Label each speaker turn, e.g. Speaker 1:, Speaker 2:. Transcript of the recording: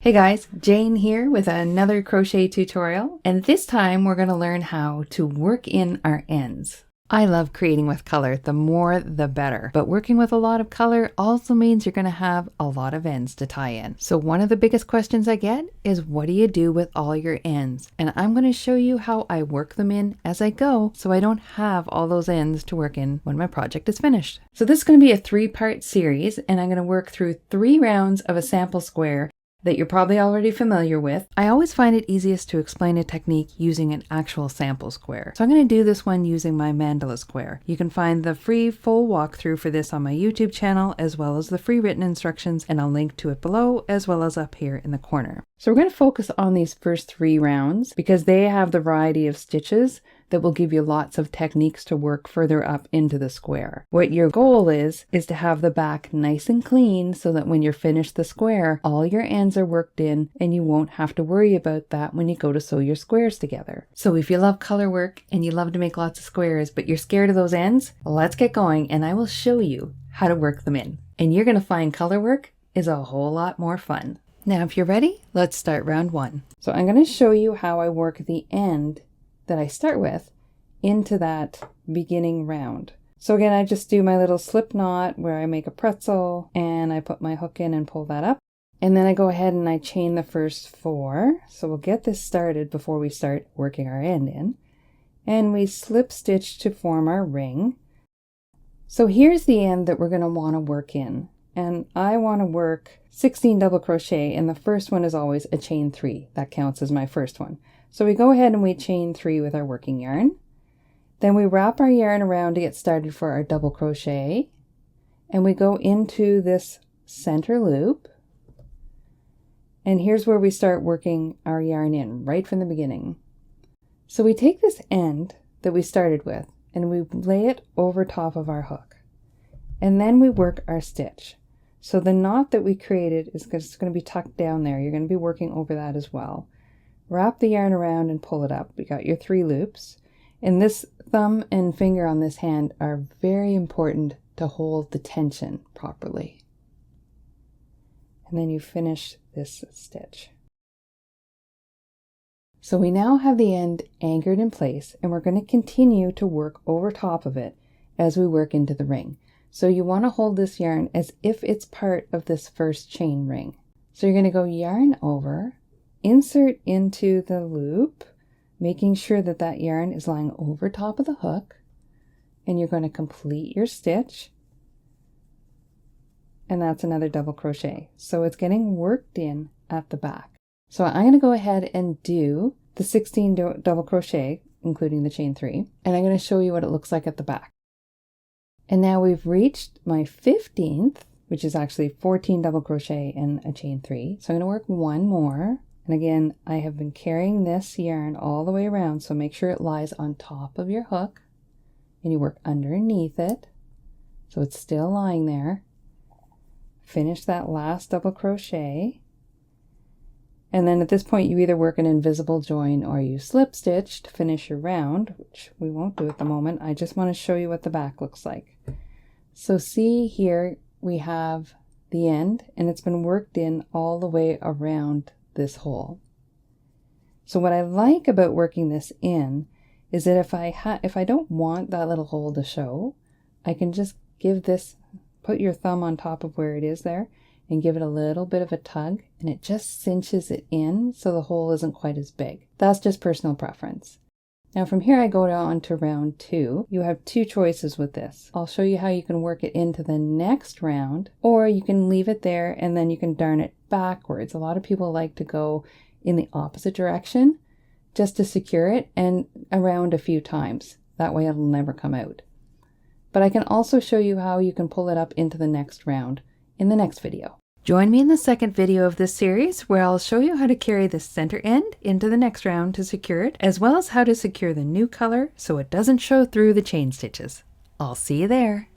Speaker 1: Hey guys, Jane here with another crochet tutorial, and this time we're going to learn how to work in our ends. I love creating with color, the more the better, but working with a lot of color also means you're going to have a lot of ends to tie in. So one of the biggest questions I get is, what do you do with all your ends? And I'm going to show you how I work them in as I go so I don't have all those ends to work in when my project is finished. So this is going to be a 3-part series, and I'm going to work through 3 rounds of a sample square that you're probably already familiar with. I always find it easiest to explain a technique using an actual sample square. So I'm going to do this one using my Mandala Square. You can find the free full walkthrough for this on my YouTube channel, as well as the free written instructions, and I'll link to it below as well as up here in the corner. So we're going to focus on these first 3 rounds because they have the variety of stitches that will give you lots of techniques to work further up into the square. What your goal is to have the back nice and clean so that when you're finished the square, all your ends are worked in and you won't have to worry about that when you go to sew your squares together. So if you love color work and you love to make lots of squares, but you're scared of those ends, let's get going and I will show you how to work them in. And you're going to find color work is a whole lot more fun. Now, if you're ready, let's start round 1. So I'm going to show you how I work the end that I start with into that beginning round. So again, I just do my little slip knot where I make a pretzel and I put my hook in and pull that up. And then I go ahead and I chain the first 4. So we'll get this started before we start working our end in. And we slip stitch to form our ring. So here's the end that we're going to want to work in. And I want to work 16 double crochet, and the first one is always a chain 3. That counts as my first one. So we go ahead and we chain 3 with our working yarn. Then we wrap our yarn around to get started for our double crochet, and we go into this center loop, and here's where we start working our yarn in right from the beginning. So we take this end that we started with and we lay it over top of our hook, and then we work our stitch. So the knot that we created is going to be tucked down there. You're going to be working over that as well. Wrap the yarn around and pull it up. We got your 3 loops. And this thumb and finger on this hand are very important to hold the tension properly. And then you finish this stitch. So we now have the end anchored in place, and we're going to continue to work over top of it as we work into the ring. So you want to hold this yarn as if it's part of this first chain ring. So you're going to go yarn over, insert into the loop, making sure that that yarn is lying over top of the hook, and you're going to complete your stitch, and that's another double crochet. So it's getting worked in at the back. So I'm going to go ahead and do the 16 double crochet, including the chain 3, and I'm going to show you what it looks like at the back. And now we've reached my 15th, which is actually 14 double crochet and a chain 3. So I'm going to work 1 more. And again, I have been carrying this yarn all the way around, so make sure it lies on top of your hook and you work underneath it so it's still lying there. Finish that last double crochet. And then at this point, you either work an invisible join or you slip stitch to finish your round, which we won't do at the moment. I just want to show you what the back looks like. So see here, we have the end, and it's been worked in all the way around this hole. So what I like about working this in is that if I don't want that little hole to show, I can just put your thumb on top of where it is there and give it a little bit of a tug, and it just cinches it in so the hole isn't quite as big. That's just personal preference. Now from here I go on to round 2. You have 2 choices with this. I'll show you how you can work it into the next round, or you can leave it there and then you can darn it backwards. A lot of people like to go in the opposite direction just to secure it and around a few times. That way it'll never come out. But I can also show you how you can pull it up into the next round in the next video. Join me in the second video of this series where I'll show you how to carry the center end into the next round to secure it, as well as how to secure the new color so it doesn't show through the chain stitches. I'll see you there.